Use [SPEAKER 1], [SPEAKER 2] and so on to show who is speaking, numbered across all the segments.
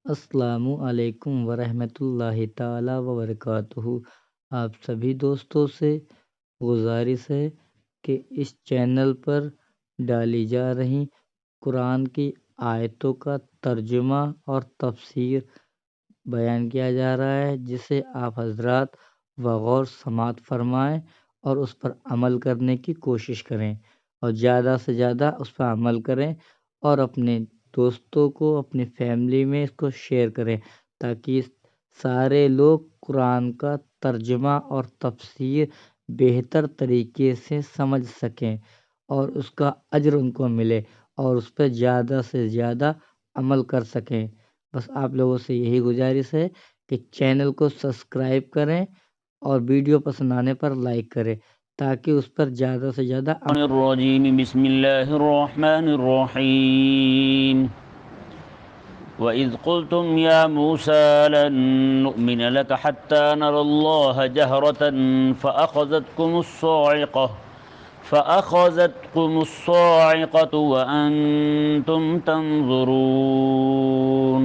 [SPEAKER 1] السلام علیکم ورحمۃ اللہ تعالیٰ وبرکاتہ۔ آپ سبھی دوستوں سے گزارش ہے کہ اس چینل پر ڈالی جا رہی قرآن کی آیتوں کا ترجمہ اور تفسیر بیان کیا جا رہا ہے، جسے آپ حضرات بغور سماعت فرمائیں اور اس پر عمل کرنے کی کوشش کریں، اور زیادہ سے زیادہ اس پر عمل کریں اور اپنے دوستوں کو، اپنی فیملی میں اس کو شیئر کریں، تاکہ سارے لوگ قرآن کا ترجمہ اور تفسیر بہتر طریقے سے سمجھ سکیں اور اس کا اجر ان کو ملے اور اس پہ زیادہ سے زیادہ عمل کر سکیں۔ بس آپ لوگوں سے یہی گزارش ہے کہ چینل کو سبسکرائب کریں اور ویڈیو پسند آنے پر لائک کریں، تاکہ اس پر زیادہ سے زیادہ
[SPEAKER 2] الرجیم بسم اللہ الرحمن الرحیم وَإِذْ قُلْتُمْ يَا مُوسَىٰ لَن نُّؤْمِنَ لَكَ حَتَّىٰ نَرَى اللَّهَ جَهْرَةً فَأَخَذَتْكُمُ الصَّاعِقَةُ وَأَنتُمْ تَنظُرُونَ۔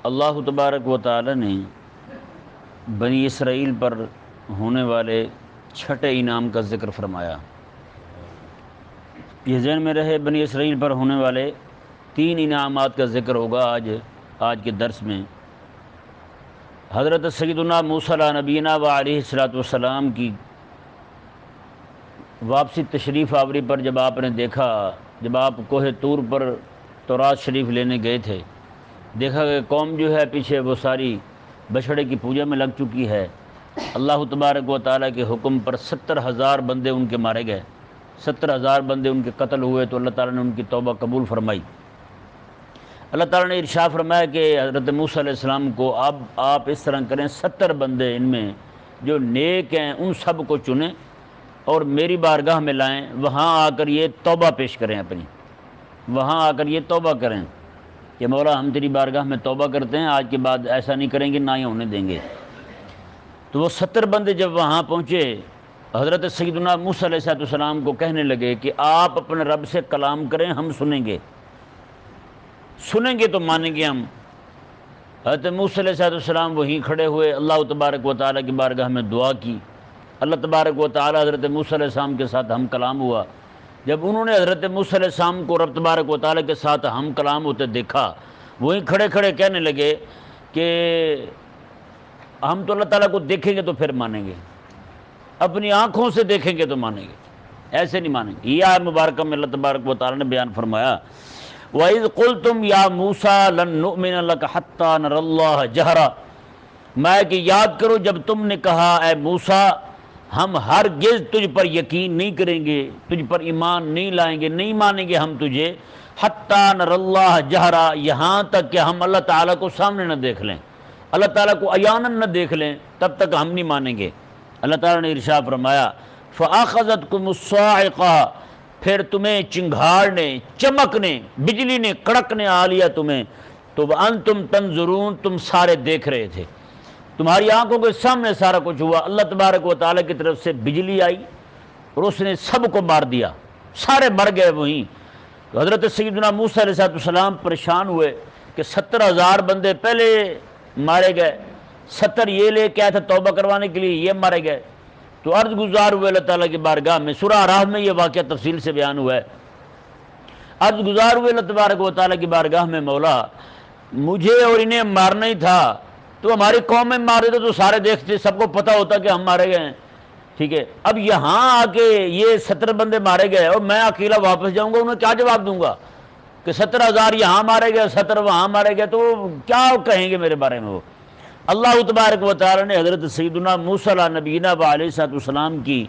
[SPEAKER 2] اللہ تبارک و تعالی نے بنی اسرائیل پر ہونے والے چھٹے انعام کا ذکر فرمایا۔ یہ ذہن میں رہے، بنی اسرائیل پر ہونے والے 3 انعامات کا ذکر ہوگا آج کے درس میں۔ حضرت سیدنا موسیٰ علیہ نبینا و علیہ السلام کی واپسی تشریف آوری پر جب آپ نے دیکھا، جب آپ کوہ طور پر تورات شریف لینے گئے تھے، دیکھا کہ قوم جو ہے پیچھے وہ ساری بچھڑے کی پوجا میں لگ چکی ہے۔ اللہ تبارک و تعالیٰ کے حکم پر 70,000 بندے ان کے مارے گئے، 70,000 بندے ان کے قتل ہوئے، تو اللہ تعالیٰ نے ان کی توبہ قبول فرمائی۔ اللہ تعالیٰ نے ارشاد فرمایا کہ حضرت موسیٰ علیہ السلام کو اب آپ اس طرح کریں، 70 بندے ان میں جو نیک ہیں ان سب کو چنیں اور میری بارگاہ میں لائیں، وہاں آ کر یہ توبہ پیش کریں، اپنی وہاں آ کر یہ توبہ کریں کہ مولا ہم تیری بارگاہ میں توبہ کرتے ہیں، آج کے بعد ایسا نہیں کریں گے، نہ ہی ہونے دیں گے۔ تو وہ 70 بندے جب وہاں پہنچے، حضرت سیدنا موسیٰ علیہ السلام کو کہنے لگے کہ آپ اپنے رب سے کلام کریں، ہم سنیں گے تو مانیں گے ہم۔ حضرت موسیٰ علیہ السلام وہیں کھڑے ہوئے، اللہ تبارک و تعالیٰ کی بارگاہ میں دعا کی۔ اللہ تبارک و تعالیٰ حضرت موسیٰ علیہ السلام کے ساتھ ہم کلام ہوا۔ جب انہوں نے حضرت موسیٰ علیہ السلام کو رب تبارک و تعالیٰ کے ساتھ ہم کلام ہوتے دیکھا، وہیں کھڑے کھڑے کہنے لگے کہ ہم تو اللہ تعالیٰ کو دیکھیں گے تو پھر مانیں گے، اپنی آنکھوں سے دیکھیں گے تو مانیں گے، ایسے نہیں مانیں گے۔ یہ آیت مبارکہ میں اللہ تبارک و تعالیٰ نے بیان فرمایا، وَإِذْ قُلْتُمْ يَا مُوسَىٰ لَن نُّؤْمِنَ لَكَ حَتَّىٰ نَرَى اللَّهَ جَهْرَةً، میں کہ یاد کرو جب تم نے کہا اے موسیٰ ہم ہرگز تجھ پر یقین نہیں کریں گے، تجھ پر ایمان نہیں لائیں گے، نہیں مانیں گے ہم تجھے، حَتَّىٰ نَرَى اللَّهَ جَهْرَةً، یہاں تک کہ ہم اللہ تعالیٰ کو سامنے نہ دیکھ لیں، اللہ تعالیٰ کو عیاناً نہ دیکھ لیں، تب تک ہم نہیں مانیں گے۔ اللہ تعالیٰ نے ارشاد فرمایا فَأَخَذَتْكُمُ الصَّاعِقَةُ، پھر تمہیں چنگھاڑ نے، چمک نے، بجلی نے، کڑک نے آ لیا تمہیں، تو وَأَنْتُمْ تَنْظُرُونَ، تم سارے دیکھ رہے تھے، تمہاری آنکھوں کے سامنے سارا کچھ ہوا۔ اللہ تبارک و تعالیٰ کی طرف سے بجلی آئی اور اس نے سب کو مار دیا، سارے مر گئے وہیں۔ تو حضرت سیدنا موسیٰ علیہ السلام پریشان ہوئے کہ 70,000 بندے پہلے مارے گئے، 70 یہ لے کے آیا تھا توبہ کروانے کے لیے، یہ مارے گئے۔ تو عرض گزار ہوئے اللہ تعالیٰ کی بارگاہ میں، سورہ اعراف میں یہ واقعہ تفصیل سے بیان ہوا ہے۔ عرض گزار ہوئے اللہ تبارک و تعالیٰ کی بارگاہ میں، مولا مجھے اور انہیں مارنا ہی تھا، تو ہماری قوم میں مار دیتے تو سارے دیکھتے، سب کو پتہ ہوتا کہ ہم مارے گئے ہیں، ٹھیک ہے۔ اب یہاں آ کے یہ 70 بندے مارے گئے اور میں اکیلا واپس جاؤں گا، انہیں کیا جواب دوں گا کہ 70,000 یہاں مارے گئے، 70 وہاں مارے گئے، تو کیا کہیں گے میرے بارے میں وہ۔ اللہ تبارک و تعالی نے حضرت سیدنا موسیٰ علیہ نبینا و علیہ السلام کی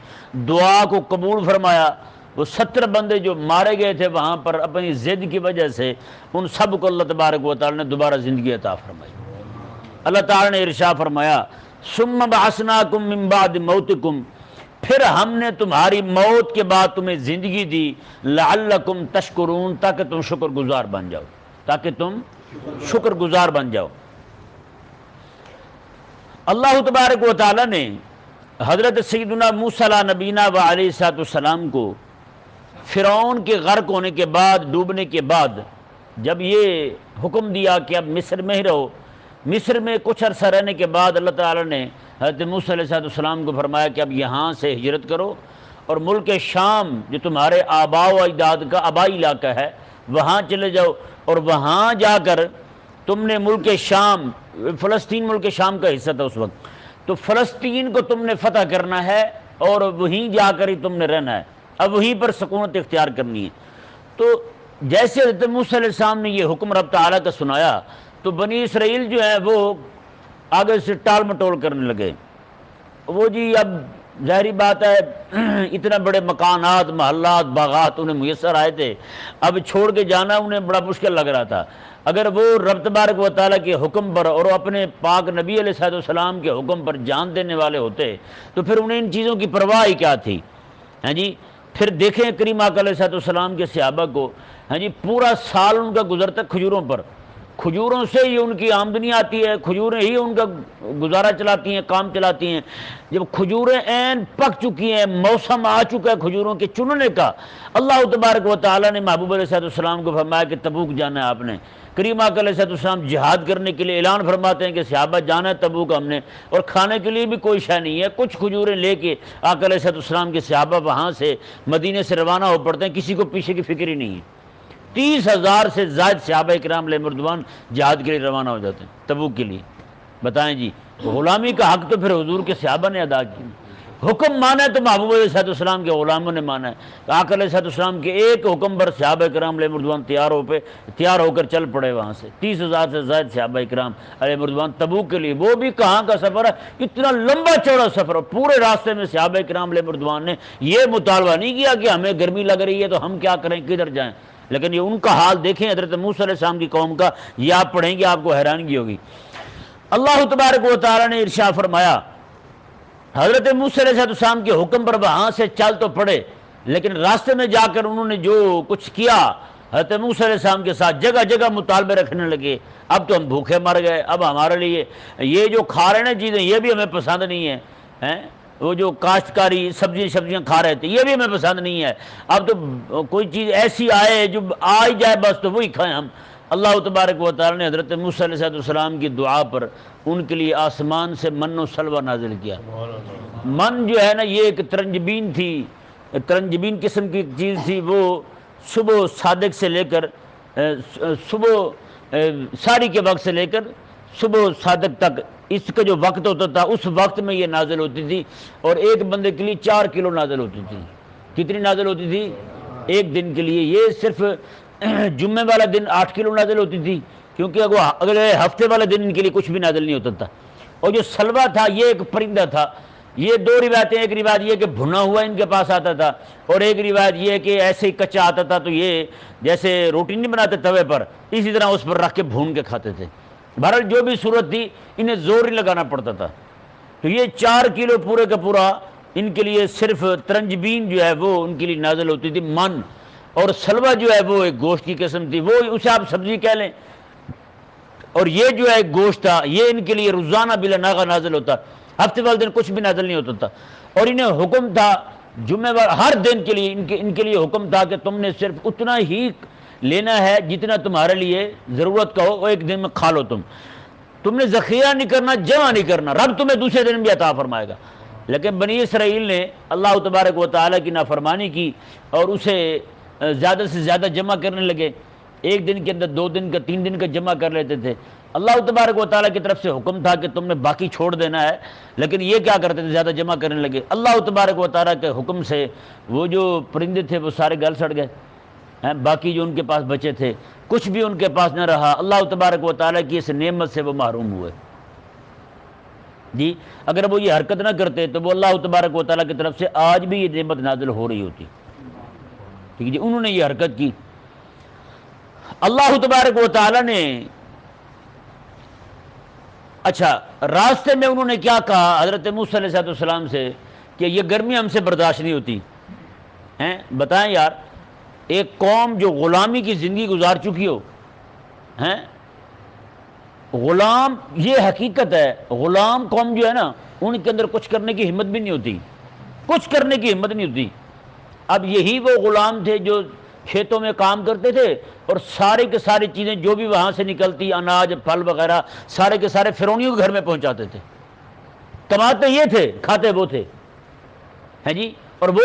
[SPEAKER 2] دعا کو قبول فرمایا۔ وہ 70 بندے جو مارے گئے تھے وہاں پر اپنی ضد کی وجہ سے، ان سب کو اللہ تبارک و تعالی نے دوبارہ زندگی عطا فرمائی۔ اللہ تعالی نے ارشاد فرمایا ثم بعثناکم من بعد موتکم، پھر ہم نے تمہاری موت کے بعد تمہیں زندگی دی، لعلکم تشکرون، تاکہ تم شکر گزار بن جاؤ، تاکہ تم شکر گزار بن جاؤ۔ اللہ تبارک و تعالی نے حضرت سیدنا موسیٰ علیہ نبینا و علیہ السلام کو فرعون کے غرق ہونے کے بعد، ڈوبنے کے بعد، جب یہ حکم دیا کہ اب مصر میں ہی رہو، مصر میں کچھ عرصہ رہنے کے بعد اللہ تعالیٰ نے حضرت موسیٰ علیہ السلام کو فرمایا کہ اب یہاں سے ہجرت کرو اور ملک شام جو تمہارے آباء و اجداد کا آبائی علاقہ ہے وہاں چلے جاؤ، اور وہاں جا کر تم نے ملک شام، فلسطین ملک شام کا حصہ تھا اس وقت، تو فلسطین کو تم نے فتح کرنا ہے اور وہیں جا کر ہی تم نے رہنا ہے، اب وہیں پر سکونت اختیار کرنی ہے۔ تو جیسے حضرت موسیٰ علیہ السلام نے یہ حکم رب تعالیٰ کا سنایا تو بنی اسرائیل جو ہے وہ آگے سے ٹال مٹول کرنے لگے۔ وہ جی اب ظاہری بات ہے اتنا بڑے مکانات، محلات، باغات انہیں میسر آئے تھے، اب چھوڑ کے جانا انہیں بڑا مشکل لگ رہا تھا۔ اگر وہ رب تبارک و تعالیٰ کے حکم پر اور اپنے پاک نبی علیہ السلام کے حکم پر جان دینے والے ہوتے تو پھر انہیں ان چیزوں کی پرواہ ہی کیا تھی؟ ہاں جی، پھر دیکھیں کریم آقا علیہ السلام کے صحابہ کو، ہاں جی، پورا سال ان کا گزرتا کھجوروں پر، کھجوروں سے ہی ان کی آمدنی آتی ہے، کھجوریں ہی ان کا گزارا چلاتی ہیں، کام چلاتی ہیں۔ جب کھجوریں عین پک چکی ہیں، موسم آ چکا ہے کھجوروں کے چننے کا، اللہ تبارک و تعالیٰ نے محبوب علیہ السلام کو فرمایا کہ تبوک جانا ہے آپ نے۔ کریم آقا علیہ السلام جہاد کرنے کے لیے اعلان فرماتے ہیں کہ صحابہ جانا ہے تبوک ہم نے، اور کھانے کے لیے بھی کوئی شے نہیں ہے، کچھ کھجوریں لے کے آقا علیہ السلام کے صحابہ وہاں سے مدینے سے روانہ ہو پڑتے ہیں، کسی کو پیچھے کی فکر ہی نہیں ہے۔ 30,000 سے زائد صحابہ کرام علیہ مردوان جہاد کے لیے روانہ ہو جاتے ہیں تبوک کے لیے۔ بتائیں جی، غلامی کا حق تو پھر حضور کے صحابہ نے ادا کیا، حکم مانا ہے تو محبوب علیہ السلام کے غلاموں نے مانا ہے۔ آقا علیہ السلام کے ایک حکم پر صحابہ کرام علیہ مردوان تیار ہو کر چل پڑے وہاں سے، 30,000 سے زائد صحابہ کرام علیہ مردوان تبوک کے لیے۔ وہ بھی کہاں کا سفر ہے، اتنا لمبا چوڑا سفر ہے، پورے راستے میں صحابہ کرام علیہ مردوان نے یہ مطالبہ نہیں کیا کہ ہمیں گرمی لگ رہی ہے تو ہم کیا کریں، کدھر جائیں، لیکن یہ ان کا حال دیکھیں حضرت موسیٰ علیہ السلام کی قوم کا، یہ آپ پڑھیں گے آپ کو حیرانگی ہوگی۔ اللہ تبارک و تعالیٰ نے ارشاد فرمایا، حضرت موسیٰ علیہ السلام کے حکم پر وہاں سے چل تو پڑے، لیکن راستے میں جا کر انہوں نے جو کچھ کیا حضرت موسیٰ علیہ السلام کے ساتھ، جگہ جگہ مطالبے رکھنے لگے، اب تو ہم بھوکے مر گئے، اب ہمارے لیے یہ جو کھا رہے ہیں چیزیں یہ بھی ہمیں پسند نہیں ہیں، وہ جو کاشتکاری سبزیاں کھا رہے تھے یہ بھی ہمیں پسند نہیں ہے، اب تو کوئی چیز ایسی آئے جو آ ہی جائے بس تو وہی کھائیں ہم۔ اللہ تبارک و تعالیٰ نے حضرت موسیٰ علیہ السلام کی دعا پر ان کے لیے آسمان سے من و سلوہ نازل کیا۔ من جو ہے نا یہ ایک ترنجبین تھی، ترنجبین قسم کی چیز تھی، وہ صبح صادق سے لے کر صبح ساری کے وقت سے لے کر صبح صادق تک اس کا جو وقت ہوتا تھا اس وقت میں یہ نازل ہوتی تھی، اور ایک بندے کے لیے 4 کلو نازل ہوتی تھی۔ کتنی نازل ہوتی تھی؟ ایک دن کے لیے۔ یہ صرف جمعے والا دن 8 کلو نازل ہوتی تھی، کیونکہ اگلے ہفتے والے دن ان کے لیے کچھ بھی نازل نہیں ہوتا تھا۔ اور جو سلوہ تھا یہ ایک پرندہ تھا، یہ 2 روایتیں، ایک روایت یہ کہ بھنا ہوا ان کے پاس آتا تھا، اور ایک روایت یہ کہ ایسے ہی کچا آتا تھا، تو یہ جیسے روٹی نہیں بناتے توے پر اسی طرح اس پر رکھ کے بھون کے کھاتے تھے۔ بہرحال جو بھی صورت تھی انہیں زور نہیں لگانا پڑتا تھا۔ تو یہ 4 کلو پورے کا پورا ان کے لیے صرف ترنجبین جو ہے وہ ان کے لیے نازل ہوتی تھی، من، اور سلوہ جو ہے وہ ایک گوشت کی قسم تھی، وہ اسے آپ سبزی کہہ لیں، اور یہ جو ہے ایک گوشت تھا، یہ ان کے لیے روزانہ بلا ناغہ نازل ہوتا، ہفتے والے دن کچھ بھی نازل نہیں ہوتا تھا۔ اور انہیں حکم تھا جمعہ وار ہر دن کے لیے ان کے لیے حکم تھا کہ تم نے صرف اتنا ہی لینا ہے جتنا تمہارے لیے ضرورت کا ہو، وہ ایک دن میں کھا لو، تم نے ذخیرہ نہیں کرنا، جمع نہیں کرنا، رب تمہیں دوسرے دن بھی عطا فرمائے گا۔ لیکن بنی اسرائیل نے اللہ تبارک و تعالیٰ کی نافرمانی کی اور اسے زیادہ سے زیادہ جمع کرنے لگے، ایک دن کے اندر 2 دن کا 3 دن کا جمع کر لیتے تھے۔ اللہ تبارک و تعالیٰ کی طرف سے حکم تھا کہ تم نے باقی چھوڑ دینا ہے، لیکن یہ کیا کرتے تھے، زیادہ جمع کرنے لگے۔ اللہ تبارک و تعالیٰ کے حکم سے وہ جو پرندے تھے وہ سارے گل سڑ گئے، باقی جو ان کے پاس بچے تھے کچھ بھی ان کے پاس نہ رہا۔ اللہ تبارک و تعالیٰ کی اس نعمت سے وہ محروم ہوئے۔ جی اگر وہ یہ حرکت نہ کرتے تو وہ اللہ تبارک و تعالیٰ کی طرف سے آج بھی یہ نعمت نازل ہو رہی ہوتی، ٹھیک ہے جی، انہوں نے یہ حرکت کی۔ اللہ تبارک و تعالیٰ نے اچھا راستے میں انہوں نے کیا کہا حضرت موسیٰ علیہ السلام سے کہ یہ گرمی ہم سے برداشت نہیں ہوتی ہیں۔ بتائیں یار، ایک قوم جو غلامی کی زندگی گزار چکی ہو، ہیں غلام، یہ حقیقت ہے، غلام قوم جو ہے نا ان کے اندر کچھ کرنے کی ہمت بھی نہیں ہوتی، کچھ کرنے کی ہمت نہیں ہوتی۔ اب یہی وہ غلام تھے جو کھیتوں میں کام کرتے تھے اور سارے کے ساری چیزیں جو بھی وہاں سے نکلتی، اناج پھل وغیرہ، سارے کے سارے فرعونیوں کے گھر میں پہنچاتے تھے۔ کماتے یہ تھے، کھاتے وہ تھے، ہیں جی۔ اور وہ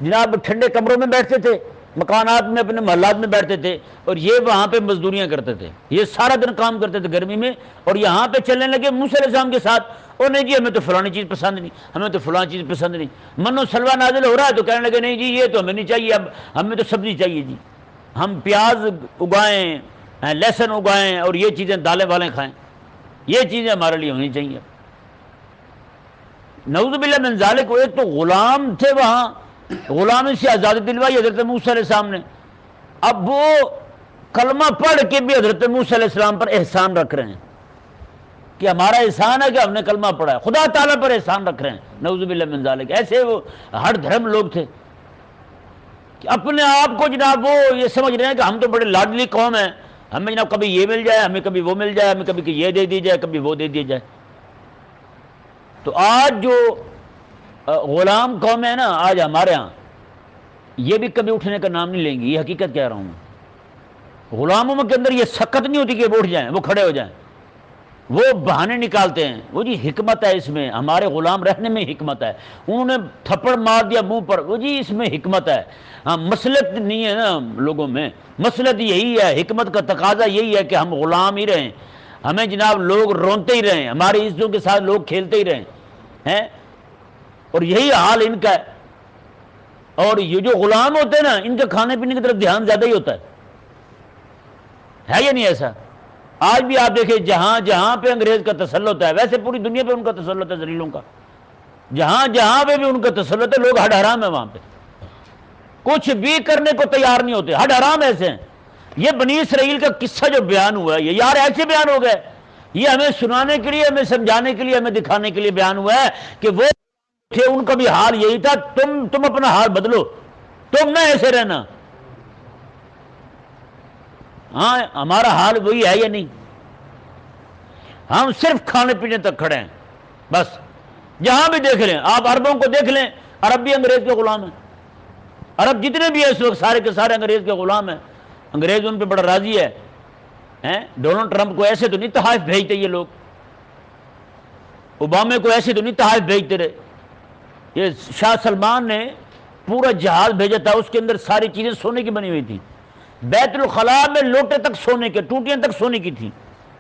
[SPEAKER 2] جناب ٹھنڈے کمروں میں بیٹھتے تھے، مکانات میں، اپنے محلات میں بیٹھتے تھے، اور یہ وہاں پہ مزدوریاں کرتے تھے، یہ سارا دن کام کرتے تھے گرمی میں، اور یہاں پہ چلنے لگے موسیٰ علیہ السلام کے ساتھ۔ اور نہیں جی ہمیں تو فلانی چیز پسند نہیں، ہمیں تو فلان چیز پسند نہیں، من و سلوہ نازل ہو رہا ہے تو کہنے لگے نہیں جی یہ تو ہمیں نہیں چاہیے، اب ہمیں تو سبزی چاہیے جی، ہم پیاز اگائیں، لہسن اگائیں، اور یہ چیزیں دالیں والیں کھائیں، یہ چیزیں ہمارے لیے ہونی چاہیے۔ نعوذ باللہ من ذالک۔ ایک تو غلام تھے وہاں، غلامی سے آزادی دلوائی حضرت موسیٰ علیہ السلام نے، اب وہ کلمہ پڑھ کے بھی حضرت موسیٰ علیہ السلام پر احسان رکھ رہے ہیں کہ ہمارا احسان ہے کہ ہم نے کلمہ پڑھا ہے، خدا تعالیٰ پر احسان رکھ رہے ہیں، نعوذ باللہ من ذالک۔ ایسے وہ ہر دھرم لوگ تھے کہ اپنے آپ کو جناب وہ یہ سمجھ رہے ہیں کہ ہم تو بڑے لاڈلی قوم ہیں، ہمیں جناب کبھی یہ مل جائے، ہمیں کبھی وہ مل جائے، ہمیں کبھی کہ یہ دے دی جائے، کبھی وہ دے دی جائے۔ تو آج جو غلام قوم ہے نا، آج ہمارے ہاں یہ بھی کبھی اٹھنے کا نام نہیں لیں گی، یہ حقیقت کہہ رہا ہوں میں۔ غلاموں کے اندر یہ سکت نہیں ہوتی کہ وہ اٹھ جائیں، وہ کھڑے ہو جائیں، وہ بہانے نکالتے ہیں۔ وہ جی حکمت ہے اس میں، ہمارے غلام رہنے میں حکمت ہے، انہوں نے تھپڑ مار دیا منہ پر، وہ جی اس میں حکمت ہے۔ ہاں مسلط نہیں ہے نا لوگوں میں، مسلط یہی ہے، حکمت کا تقاضا یہی ہے کہ ہم غلام ہی رہیں، ہمیں جناب لوگ رونتے ہی رہیں، ہماری عزتوں کے ساتھ لوگ کھیلتے ہی رہیں ہیں، اور یہی حال ان کا ہے۔ اور یہ جو غلام ہوتے ہیں نا، ان کے کھانے پینے کی طرف دھیان زیادہ ہی ہوتا ہے یا نہیں ایسا؟ آج بھی آپ دیکھیں جہاں جہاں پہ انگریز کا تسلط ہے، ویسے پوری دنیا پہ ان کا تسلط ہے ذلیلوں کا، جہاں جہاں پہ بھی ان کا تسلط ہے، لوگ ہڈ حرام ہیں وہاں پہ، کچھ بھی کرنے کو تیار نہیں ہوتے، ہڈ حرام ایسے ہیں۔ یہ بنی اسرائیل کا قصہ جو بیان ہوا ہے، یہ یار ایسے بیان ہو گئے، یہ ہمیں سنانے کے لیے، ہمیں سمجھانے کے لیے، ہمیں دکھانے کے لیے بیان ہوا ہے کہ وہ تھے، ان کا بھی حال یہی تھا، تم اپنا حال بدلو، تم نہ ایسے رہنا۔ ہاں ہمارا حال وہی ہے یا نہیں؟ ہم صرف کھانے پینے تک کھڑے ہیں بس۔ جہاں بھی دیکھ لیں آپ، عربوں کو دیکھ لیں، عرب بھی انگریز کے غلام ہیں، عرب جتنے بھی ہیں اس وقت سارے کے سارے انگریز کے غلام ہیں، انگریز ان پہ بڑا راضی ہے۔ ڈونلڈ ٹرمپ کو ایسے تو نہیں تحائف بھیجتے یہ لوگ، اوبامے کو ایسے تو نہیں تحائف بھیجتے رہے۔ یہ شاہ سلمان نے پورا جہاز بھیجا تھا، اس کے اندر ساری چیزیں سونے کی بنی ہوئی تھی، بیت الخلاء میں لوٹے تک سونے کے، ٹوٹیاں تک سونے کی تھی،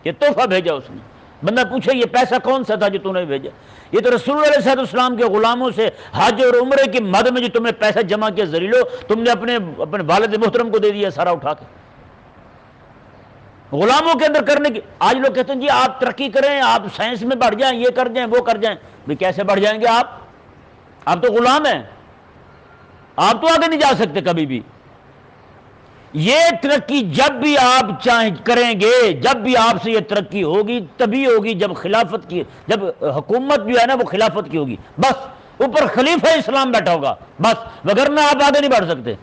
[SPEAKER 2] یہ تحفہ بھیجا اس نے۔ بندہ پوچھے یہ پیسہ کون سا تھا جو تم نے بھیجا؟ یہ تو رسول اللہ علیہ السلام کے غلاموں سے حج اور عمرے کی مد میں جو تم نے پیسہ جمع کیا ذلیلو، تم نے اپنے والد محترم کو دے دیا سارا اٹھا کے۔ غلاموں کے اندر کرنے کی، آج لوگ کہتے ہیں جی آپ ترقی کریں، آپ سائنس میں بڑھ جائیں، یہ کر جائیں، وہ کر جائیں۔ بھی کیسے بڑھ جائیں گے آپ تو غلام ہیں، آپ تو آگے نہیں جا سکتے کبھی بھی۔ یہ ترقی جب بھی آپ چاہیں کریں گے، جب بھی آپ سے یہ ترقی ہوگی تبھی ہوگی جب خلافت کی، جب حکومت جو ہے نا وہ خلافت کی ہوگی، بس اوپر خلیفہ اسلام بیٹھا ہوگا بس، وگرنہ آپ آگے نہیں بڑھ سکتے۔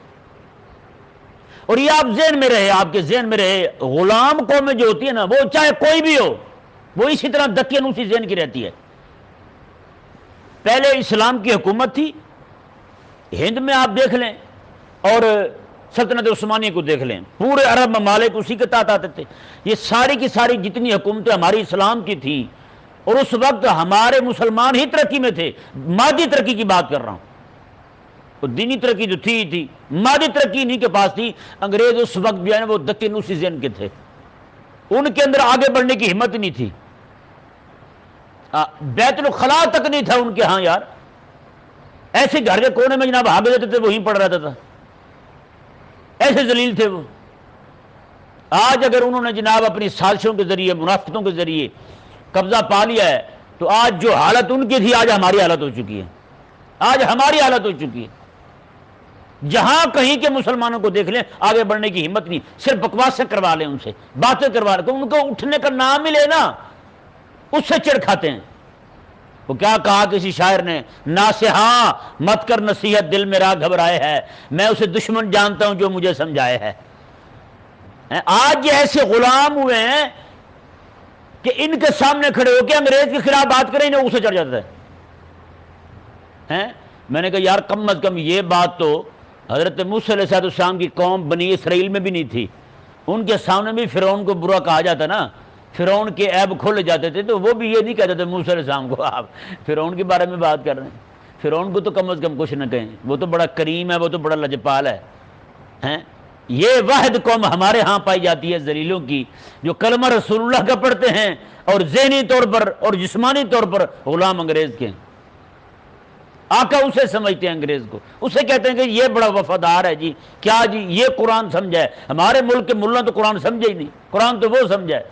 [SPEAKER 2] اور یہ آپ ذہن میں رہے، آپ کے ذہن میں رہے، غلام قومیں جو ہوتی ہے نا، وہ چاہے کوئی بھی ہو، وہ اسی طرح دقیانوسی ذہن کی رہتی ہے۔ پہلے اسلام کی حکومت تھی ہند میں، آپ دیکھ لیں، اور سلطنت عثمانیہ کو دیکھ لیں، پورے عرب ممالک اسی کے تحت آتے تھے۔ یہ ساری کی ساری جتنی حکومتیں ہماری اسلام کی تھیں، اور اس وقت ہمارے مسلمان ہی ترقی میں تھے، مادی ترقی کی بات کر رہا ہوں، اور دینی ترقی جو تھی مادی ترقی انہی کے پاس تھی۔ انگریز اس وقت جو ہے نا وہ دقیانوسی ذہن کے تھے، ان کے اندر آگے بڑھنے کی ہمت نہیں تھی، بیت الخلاء تک نہیں تھا ان کے ہاں یار، ایسے گھر کے کونے میں جناب ہاگے دیتے تھے، وہیں پڑ رہتا تھا، ایسے ذلیل تھے وہ۔ آج اگر انہوں نے جناب اپنی سازشوں کے ذریعے، منافقتوں کے ذریعے قبضہ پا لیا ہے، تو آج جو حالت ان کی تھی آج ہماری حالت ہو چکی ہے، آج ہماری حالت ہو چکی ہے۔ جہاں کہیں کے مسلمانوں کو دیکھ لیں، آگے بڑھنے کی ہمت نہیں، صرف بکواسیں کروا لیں، ان سے باتیں کروا لیں، ان کو اٹھنے کا نام ہی لے نا، اس سے چڑ کھاتے ہیں۔ وہ کیا کہا کسی شاعر نے، ناصحاں مت کر نصیحت، دل میرا گھبرائے ہے، میں اسے دشمن جانتا ہوں جو مجھے سمجھائے ہے۔ آج یہ ایسے غلام ہوئے ہیں کہ ان کے سامنے کھڑے ہو کے انگریز کے خلاف بات کریں، انہیں اسے چڑھ جاتا ہے۔ میں نے کہا یار کم از کم یہ بات تو حضرت موسیٰ علیہ السلام کی قوم بنی اسرائیل میں بھی نہیں تھی، ان کے سامنے بھی فرعون کو برا کہا جاتا نا، فرعون کے عیب کھول جاتے تھے، تو وہ بھی یہ نہیں کہتے تھے موسیٰ علیہ السلام کو آپ فرعون کے بارے میں بات کر رہے ہیں، فرعون کو تو کم از کم کچھ نہ کہیں، وہ تو بڑا کریم ہے، وہ تو بڑا لجپال ہے، ہیں؟ یہ واحد قوم ہمارے ہاں پائی جاتی ہے ذلیلوں کی، جو کلمہ رسول اللہ کا پڑھتے ہیں اور ذہنی طور پر اور جسمانی طور پر غلام انگریز کے ہیں۔ آقا اسے سمجھتے ہیں انگریز کو، اسے کہتے ہیں کہ یہ بڑا وفادار ہے جی، کیا جی یہ قرآن سمجھا ہے، ہمارے ملک کے ملا تو قرآن سمجھے ہی نہیں، قرآن تو وہ سمجھا ہے۔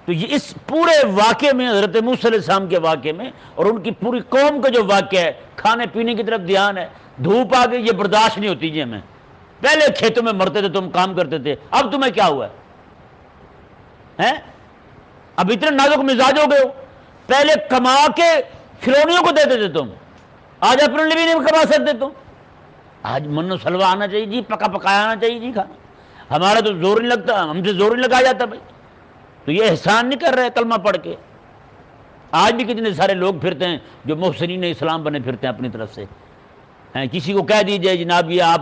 [SPEAKER 2] تو یہ اس پورے واقعے میں، حضرت موسیٰ علیہ السلام کے واقعے میں اور ان کی پوری قوم کا جو واقعہ ہے، کھانے پینے کی طرف دھیان ہے، دھوپ آ گئی یہ برداشت نہیں ہوتی جی ہمیں، پہلے کھیتوں میں مرتے تھے تم کام کرتے تھے، اب تمہیں کیا ہوا ہے؟ اب اتنے نازک مزاج ہو گئے ہو، پہلے کما کے فرعونیوں کو دیتے تھے تم، آج اپنے لیے بھی نہیں کما سکتے تم، آج من و سلوا آنا چاہیے جی، پکا پکایا آنا چاہیے جی کھانا، ہمارا تو زور نہیں لگتا، ہم سے زور نہیں لگایا جاتا بھائی، تو یہ احسان نہیں کر رہے کلمہ پڑھ کے؟ آج بھی کتنے سارے لوگ پھرتے ہیں جو محسنین اسلام بنے پھرتے ہیں اپنی طرف سے، کسی کو کہہ دیجئے جناب یہ آپ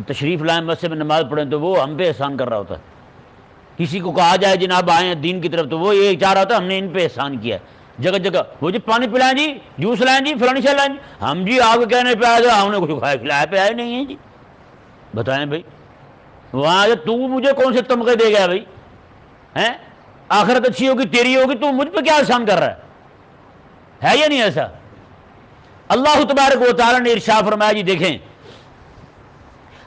[SPEAKER 2] تشریف لائیں مسجد میں نماز پڑھیں تو وہ ہم پہ احسان کر رہا ہوتا ہے، کسی کو کہا جائے جناب آئیں دین کی طرف تو وہ یہ چاہ رہا ہوتا ہے ہم نے ان پہ احسان کیا ہے، جگہ جگہ وہ جی پانی پلائیں جی، جوس لائیں جی، فلانی شے لائیں جی، ہم جی آپ کہنے پہ آئے ہم نے کچھ کھایا کھلایا پہ آئے نہیں ہیں جی، بتائیں بھائی وہاں تو مجھے کون سے تمغے دے گیا بھائی؟ ہیں آخرت اچھی ہوگی تیری ہوگی، تو مجھ پہ کیا احسان کر رہا ہے یا نہیں ایسا؟ اللہ تبارک و تعالیٰ نے ارشاد فرمایا جی دیکھیں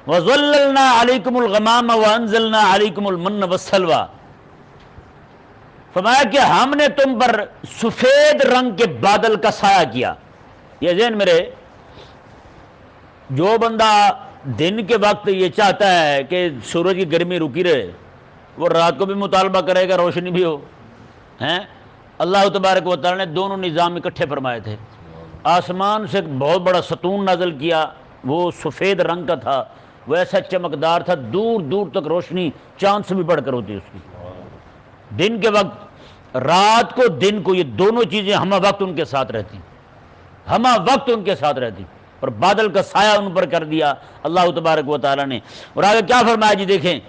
[SPEAKER 2] وَظَلَّلْنَا عَلَيْكُمُ الْغَمَامَ وَأَنزَلْنَا عَلَيْكُمُ الْمَنَّ وَالسَّلْوَىٰ، فرمایا کہ ہم نے تم پر سفید رنگ کے بادل کا سایہ کیا۔ یہ ذہن میرے، جو بندہ دن کے وقت یہ چاہتا ہے کہ سورج کی گرمی رکی رہے، وہ رات کو بھی مطالبہ کرے گا روشنی بھی ہو، ہیں؟ اللہ تبارک و تعالیٰ نے دونوں نظام اکٹھے فرمائے تھے، آسمان سے ایک بہت بڑا ستون نازل کیا، وہ سفید رنگ کا تھا، وہ ایسا چمکدار تھا، دور دور تک روشنی چاند سے بھی بڑھ کر ہوتی اس کی، دن کے وقت، رات کو دن کو، یہ دونوں چیزیں ہمہ وقت ان کے ساتھ رہتی، ہمہ وقت ان کے ساتھ رہتی، اور بادل کا سایہ ان پر کر دیا اللہ تبارک و تعالیٰ نے۔ اور آگے کیا فرمایا جی دیکھیں،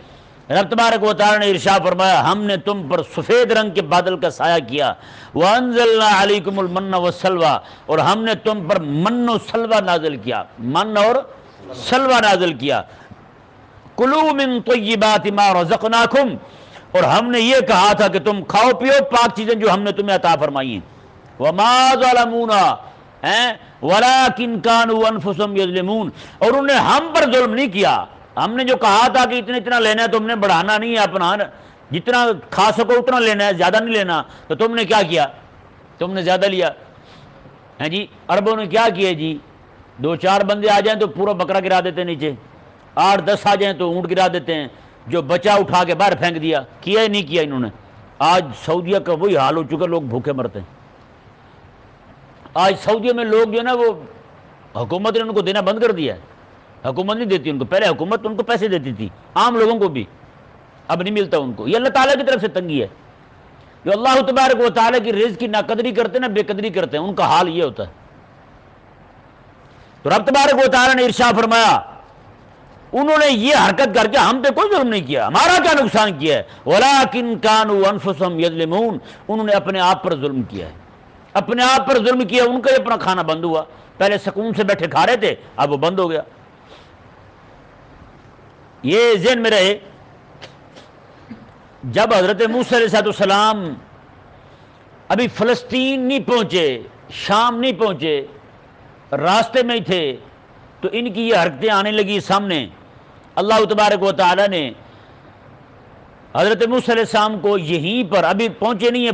[SPEAKER 2] رب تبارک و تعالیٰ نے ارشاد فرمایا ہم نے تم پر سفید رنگ کے بادل کا سایہ کیا، وَأَنزَلْنَا عَلَيْكُمُ الْمَنَّ وَالسَّلْوَىٰ، اور ہم نے تم پر من و سلوہ نازل کیا، من اور سلوہ نازل کیا، کُلُوا مِن طَیِّبَاتِ مَا رَزَقْنَاکُمْ، اور ہم نے یہ کہا تھا کہ تم کھاؤ پیو پاک چیزیں جو ہم نے تمہیں عطا فرمائی ہیں، وَمَا ظَلَمُونَا وَلَٰكِن كَانُوا أَنفُسَهُمْ يَظْلِمُونَ، اور انہوں نے ہم پر ظلم نہیں کیا، ہم نے جو کہا تھا کہ اتنا اتنا لینا ہے تم نے بڑھانا نہیں ہے، اپنا جتنا کھا سکو اتنا لینا ہے، زیادہ نہیں لینا، تو تم نے کیا کیا؟ تم نے زیادہ لیا، ہیں جی؟ عربوں نے کیا کیا جی؟ 2-4 بندے آ جائیں تو پورا بکرا گرا دیتے ہیں نیچے، 8-10 آ جائیں تو اونٹ گرا دیتے ہیں، جو بچہ اٹھا کے باہر پھینک دیا، کیا ہی نہیں کیا انہوں نے۔ آج سعودیہ کا وہی حال ہو چکا، لوگ بھوکے مرتے ہیں۔ آج سعودیہ میں لوگ جو ہے نا، وہ حکومت نے ان کو دینا بند کر دیا ہے، حکومت نہیں دیتی ان کو، پہلے حکومت ان کو پیسے دیتی تھی، عام لوگوں کو بھی، اب نہیں ملتا ان کو، یہ اللہ تعالیٰ کی طرف سے تنگی ہے، جو اللہ تبارک و تعالیٰ کی رزق کی ناقدری کرتے ہیں نا، بے قدری کرتے ہیں، ان کا حال یہ ہوتا ہے۔ تو رب تبارک و تعالیٰ نے ارشاد فرمایا انہوں نے یہ حرکت کر کے ہم پہ کوئی ظلم نہیں کیا، ہمارا کیا نقصان کیا ہے، وَلَٰكِن كَانُوا أَنفُسَهُمْ يَظْلِمُونَ، انہوں نے اپنے آپ پر ظلم کیا ہے، اپنے آپ پر ظلم کیا، ان کا ہی اپنا کھانا بند ہوا، پہلے سکون سے بیٹھے کھا رہے تھے، اب وہ بند ہو گیا۔ یہ ذہن میں رہے، جب حضرت موسیٰ علیہ السلام ابھی فلسطین نہیں پہنچے، شام نہیں پہنچے، راستے میں ہی تھے، تو ان کی یہ حرکتیں آنے لگی سامنے۔ اللہ تبارک و تعالیٰ نے حضرت موسیٰ علیہ السلام کو یہیں پر، ابھی پہنچے نہیں ہیں